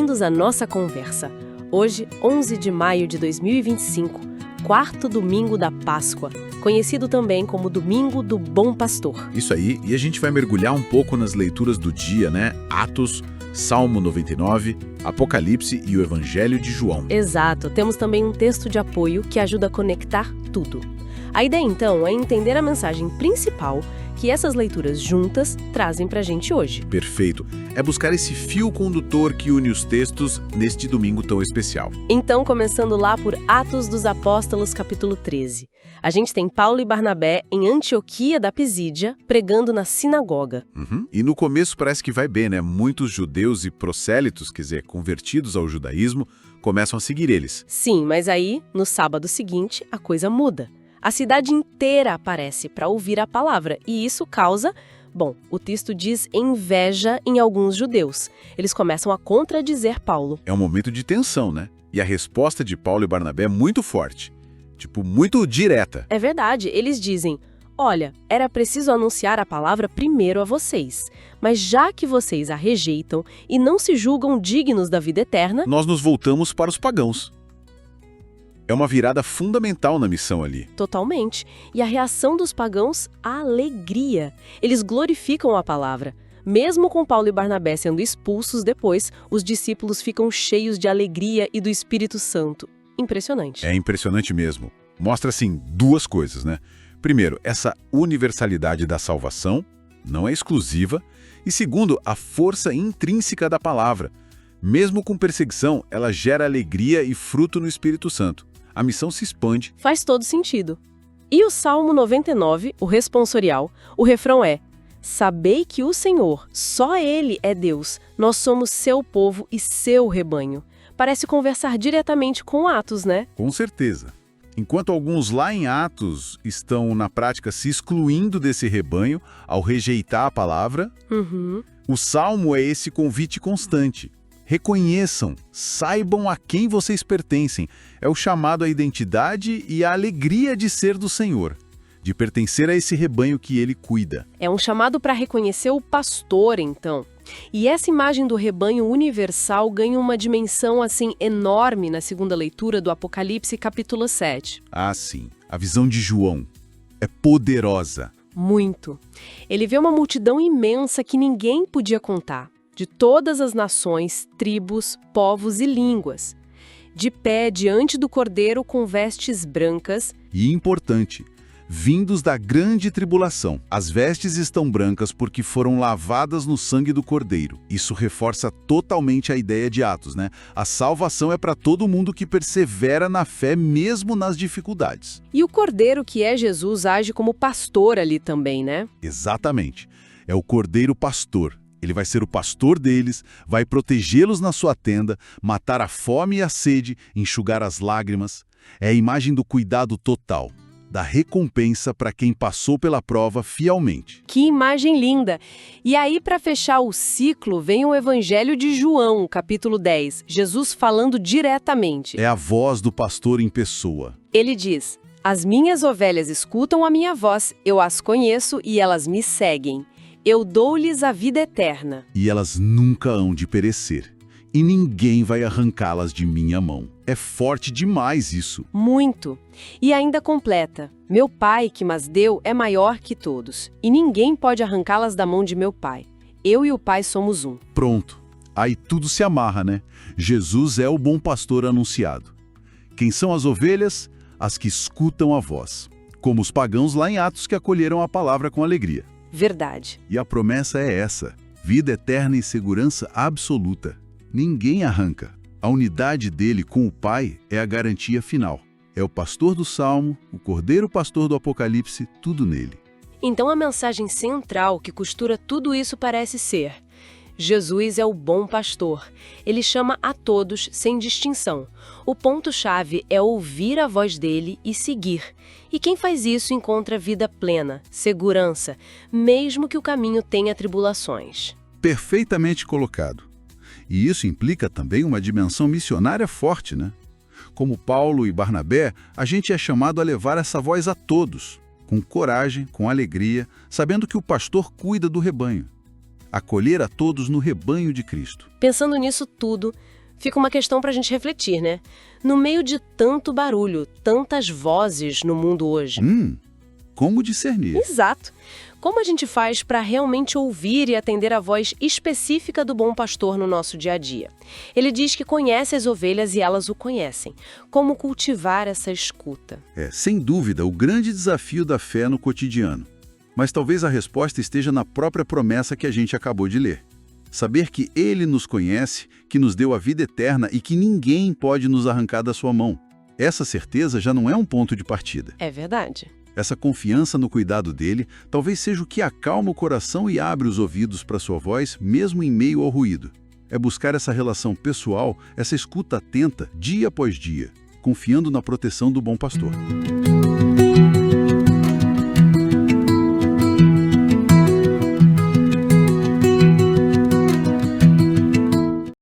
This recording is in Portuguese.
bem-vindos à nossa conversa. Hoje, 11 de maio de 2025, quarto domingo da Páscoa, conhecido também como Domingo do Bom Pastor. Isso aí, e a gente vai mergulhar um pouco nas leituras do dia, né? Atos, Salmo 99, Apocalipse e o Evangelho de João. Exato, temos também um texto de apoio que ajuda a conectar tudo. A ideia, então, é entender a mensagem principal que essas leituras juntas trazem pra gente hoje. Perfeito. É buscar esse fio condutor que une os textos neste domingo tão especial. Então, começando lá por Atos dos Apóstolos, capítulo 13. A gente tem Paulo e Barnabé em Antioquia da Pisídia, pregando na sinagoga. E no começo parece que vai bem, né? Muitos judeus e prosélitos, quer dizer, convertidos ao judaísmo, começam a seguir eles. Sim, mas aí, no sábado seguinte, a coisa muda. A cidade inteira aparece para ouvir a palavra, e isso causa, o texto diz inveja em alguns judeus. Eles começam a contradizer Paulo. É um momento de tensão, né? E a resposta de Paulo e Barnabé é muito forte, muito direta. É verdade, eles dizem, olha, era preciso anunciar a palavra primeiro a vocês, mas já que vocês a rejeitam e não se julgam dignos da vida eterna, nós nos voltamos para os pagãos. É uma virada fundamental na missão ali. Totalmente. E a reação dos pagãos, a alegria. Eles glorificam a palavra. Mesmo com Paulo e Barnabé sendo expulsos depois, os discípulos ficam cheios de alegria e do Espírito Santo. Impressionante. É impressionante mesmo. Mostra, assim, duas coisas, né? Primeiro, essa universalidade da salvação, não é exclusiva. E segundo, a força intrínseca da palavra. Mesmo com perseguição, ela gera alegria e fruto no Espírito Santo. A missão se expande. Faz todo sentido. E o Salmo 99, o responsorial, o refrão é: sabei que o Senhor, só Ele é Deus, nós somos seu povo e seu rebanho. Parece conversar diretamente com Atos, né? Com certeza. Enquanto alguns lá em Atos estão, na prática, se excluindo desse rebanho ao rejeitar a palavra, o Salmo é esse convite constante. Reconheçam, saibam a quem vocês pertencem. É o chamado à identidade e à alegria de ser do Senhor, de pertencer a esse rebanho que Ele cuida. É um chamado para reconhecer o pastor, então. E essa imagem do rebanho universal ganha uma dimensão assim enorme na segunda leitura do Apocalipse, capítulo 7. Ah, sim. A visão de João é poderosa. Muito. Ele vê uma multidão imensa que ninguém podia contar. De todas as nações, tribos, povos e línguas, de pé diante do Cordeiro com vestes brancas. E importante, vindos da grande tribulação. As vestes estão brancas porque foram lavadas no sangue do Cordeiro. Isso reforça totalmente a ideia de Atos, né? A salvação é para todo mundo que persevera na fé mesmo nas dificuldades. E o Cordeiro, que é Jesus, age como pastor ali também, né? Exatamente. É o Cordeiro pastor. Ele vai ser o pastor deles, vai protegê-los na sua tenda, matar a fome e a sede, enxugar as lágrimas. É a imagem do cuidado total, da recompensa para quem passou pela prova fielmente. Que imagem linda! E aí, para fechar o ciclo, vem o Evangelho de João, capítulo 10, Jesus falando diretamente. É a voz do pastor em pessoa. Ele diz: as minhas ovelhas escutam a minha voz, eu as conheço e elas me seguem. Eu dou-lhes a vida eterna. E elas nunca hão de perecer, e ninguém vai arrancá-las de minha mão. É forte demais isso. Muito. E ainda completa: meu Pai que mas deu é maior que todos, e ninguém pode arrancá-las da mão de meu Pai. Eu e o Pai somos um. Pronto. Aí tudo se amarra, né? Jesus é o bom pastor anunciado. Quem são as ovelhas? As que escutam a voz. Como os pagãos lá em Atos que acolheram a palavra com alegria. Verdade. E a promessa é essa: vida eterna e segurança absoluta. Ninguém arranca. A unidade dele com o Pai é a garantia final. É o pastor do Salmo, o Cordeiro pastor do Apocalipse, tudo nele. Então a mensagem central que costura tudo isso parece ser: Jesus é o bom pastor. Ele chama a todos sem distinção. O ponto-chave é ouvir a voz dele e seguir. E quem faz isso encontra vida plena, segurança, mesmo que o caminho tenha tribulações. Perfeitamente colocado. E isso implica também uma dimensão missionária forte, né? Como Paulo e Barnabé, a gente é chamado a levar essa voz a todos, com coragem, com alegria, sabendo que o pastor cuida do rebanho. Acolher a todos no rebanho de Cristo. Pensando nisso tudo, Fica uma questão para a gente refletir, né? No meio de tanto barulho, tantas vozes no mundo hoje. Como discernir? Exato. Como a gente faz para realmente ouvir e atender a voz específica do bom pastor no nosso dia a dia? Ele diz que conhece as ovelhas e elas o conhecem. Como cultivar essa escuta? Sem dúvida, o grande desafio da fé no cotidiano. Mas talvez a resposta esteja na própria promessa que a gente acabou de ler. Saber que Ele nos conhece, que nos deu a vida eterna e que ninguém pode nos arrancar da sua mão. Essa certeza já não é um ponto de partida. É verdade. Essa confiança no cuidado dele talvez seja o que acalma o coração e abre os ouvidos para sua voz, mesmo em meio ao ruído. É buscar essa relação pessoal, essa escuta atenta, dia após dia, confiando na proteção do bom pastor.